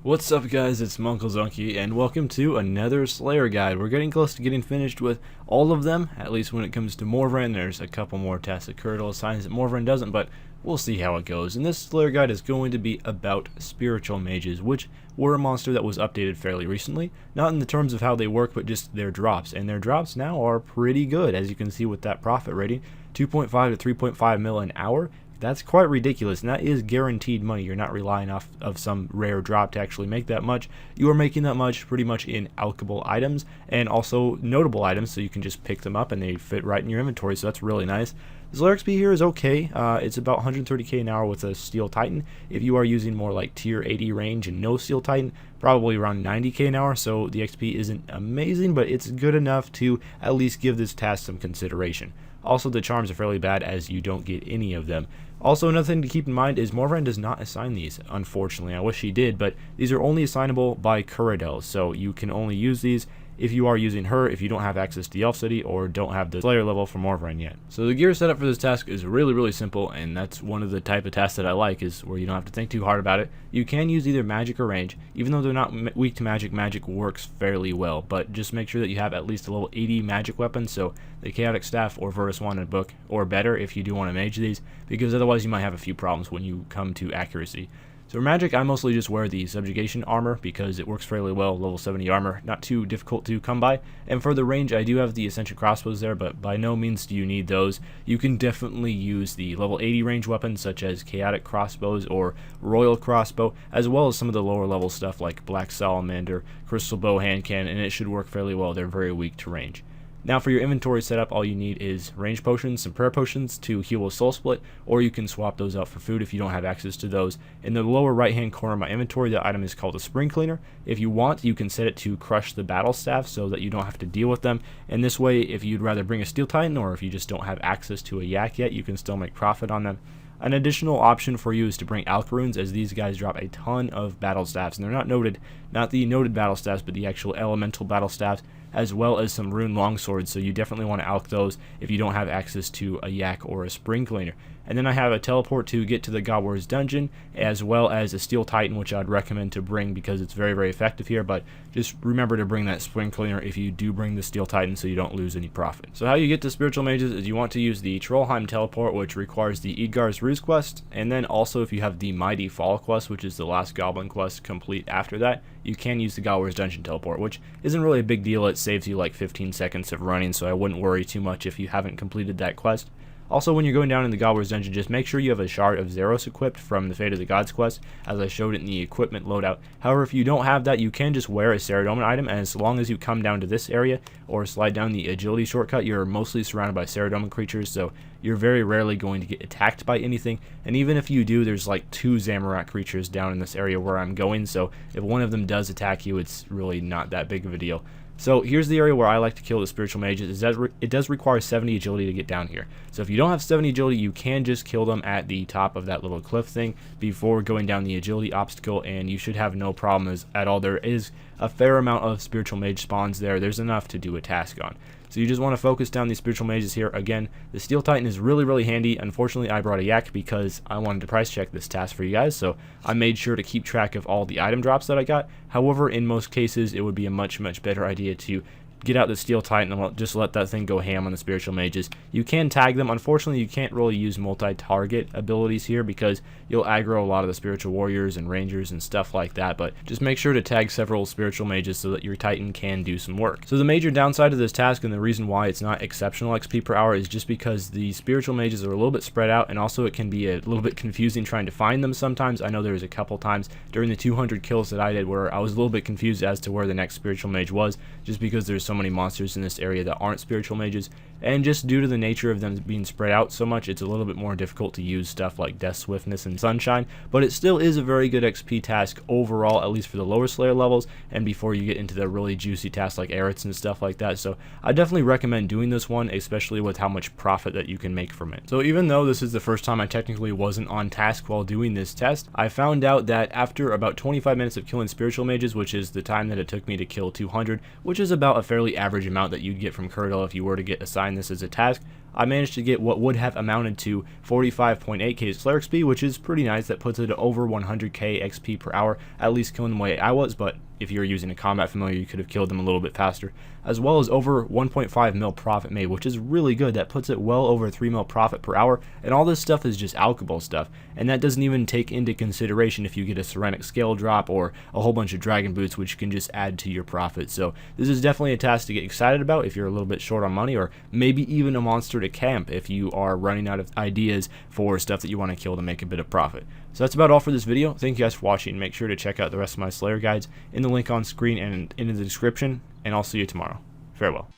What's up guys, it's munclesonkey and welcome to another Slayer guide. We're getting close to getting finished with all of them, at least when it comes to Morvran. There's a couple more tasks that Curdle assigns that Morvran doesn't, but we'll see how it goes. And this Slayer guide is going to be about spiritual mages, which were a monster that was updated fairly recently. Not in the terms of how they work, but just their drops. And their drops now are pretty good, as you can see with that profit rating. 2.5 to 3.5 mil an hour. That's quite ridiculous, and that is guaranteed money. You're not relying off of some rare drop to actually make that much. You are making that much pretty much in alchable items and also notable items, so you can just pick them up and they fit right in your inventory, so that's really nice. The Slayer XP here is okay. It's about 130k an hour with a Steel Titan. If you are using more like tier 80 range and no Steel Titan, probably around 90k an hour, so the XP isn't amazing, but it's good enough to at least give this task some consideration. Also, the charms are fairly bad as you don't get any of them. Also, another thing to keep in mind is Morvran does not assign these, unfortunately. I wish he did, but these are only assignable by Curdle, so you can only use these if you are using her, if you don't have access to the Elf City or don't have the Slayer level for Morvran yet. So the gear setup for this task is really simple, and that's one of the type of tasks that I like, is where you don't have to think too hard about it. You can use either magic or range. Even though they're not weak to magic, magic works fairly well, but just make sure that you have at least a level 80 magic weapon, so the Chaotic Staff or Verus Wand in a book, or better if you do want to mage these, because otherwise you might have a few problems when you come to accuracy. So for magic, I mostly just wear the subjugation armor because it works fairly well, level 70 armor, not too difficult to come by. And for the range, I do have the Ascension crossbows there, but by no means do you need those. You can definitely use the level 80 range weapons such as Chaotic crossbows or Royal crossbow, as well as some of the lower level stuff like Black Salamander, Crystal bow, hand cannon, and it should work fairly well. They're very weak to range. Now for your inventory setup, all you need is range potions, some prayer potions to heal with soul split, or you can swap those out for food if you don't have access to those. In the lower right hand corner of my inventory, the item is called a spring cleaner. If you want, you can set it to crush the battle staff so that you don't have to deal with them. And this way, if you'd rather bring a Steel Titan, or if you just don't have access to a yak yet, you can still make profit on them. An additional option for you is to bring Alch runes, as these guys drop a ton of battle staffs, and they're not noted, not the noted battle staffs, but the actual elemental battle staffs, as well as some rune longswords, so you definitely want to Alch those if you don't have access to a yak or a spring cleaner. And then I have a teleport to get to the God Warrior's dungeon, as well as a Steel Titan, which I'd recommend to bring because it's very effective here, but just remember to bring that spring cleaner if you do bring the Steel Titan so you don't lose any profit. So how you get to spiritual mages is you want to use the Trollheim teleport, which requires the Edgar's Ruse quest, and then also if you have the Mighty Fall quest, which is the last goblin quest complete after that, you can use the God Warrior's dungeon teleport, which isn't really a big deal. It saves you like 15 seconds of running, so I wouldn't worry too much if you haven't completed that quest. Also, when you're going down in the God Warrior's dungeon, just make sure you have a Shard of Zeros equipped from the Fate of the Gods quest, as I showed it in the equipment loadout. However, if you don't have that, you can just wear a Saradomin item, and as long as you come down to this area or slide down the agility shortcut, you're mostly surrounded by Saradomin creatures, so you're very rarely going to get attacked by anything. And even if you do, there's like 2 Zamorak creatures down in this area where I'm going, so if one of them does attack you, it's really not that big of a deal. So here's the area where I like to kill the spiritual mages. Is that it does require 70 agility to get down here. So if you don't have 70 agility, you can just kill them at the top of that little cliff thing before going down the agility obstacle, and you should have no problems at all. There is a fair amount of spiritual mage spawns there. There's enough to do a task on. So you just want to focus down these spiritual mages here. Again, the Steel Titan is really handy. Unfortunately, I brought a yak because I wanted to price check this task for you guys, so I made sure to keep track of all the item drops that I got. However, in most cases, it would be a much better idea to get out the Steel Titan and just let that thing go ham on the spiritual mages. You can tag them. Unfortunately, you can't really use multi-target abilities here because you'll aggro a lot of the spiritual warriors and rangers and stuff like that, but just make sure to tag several spiritual mages so that your Titan can do some work. So the major downside of this task, and the reason why it's not exceptional XP per hour, is just because the spiritual mages are a little bit spread out, and also it can be a little bit confusing trying to find them sometimes. I know there was a couple times during the 200 kills that I did where I was a little bit confused as to where the next spiritual mage was, just because there's so many monsters in this area that aren't spiritual mages, and just due to the nature of them being spread out so much, it's a little bit more difficult to use stuff like Death Swiftness and Sunshine, but it still is a very good XP task overall, at least for the lower Slayer levels, and before you get into the really juicy tasks like Erits and stuff like that. So I definitely recommend doing this one, especially with how much profit that you can make from it. So even though this is the first time I technically wasn't on task while doing this test, I found out that after about 25 minutes of killing spiritual mages, which is the time that it took me to kill 200, which is about a fairly average amount that you'd get from Curdle if you were to get assigned this as a task, I managed to get what would have amounted to 45.8k Slayer XP, which is pretty nice. That puts it at over 100k XP per hour, at least killing them the way I was, but if you were using a combat familiar, you could have killed them a little bit faster, as well as over 1.5 mil profit made, which is really good. That puts it well over 3 mil profit per hour, and all this stuff is just alchable stuff, and that doesn't even take into consideration if you get a Serenic scale drop or a whole bunch of dragon boots, which can just add to your profit. So this is definitely a task to get excited about if you're a little bit short on money, or maybe even a monster to camp if you are running out of ideas for stuff that you want to kill to make a bit of profit. So that's about all for this video. Thank you guys for watching. Make sure to check out the rest of my Slayer guides in the link on screen and in the description, and I'll see you tomorrow. Farewell.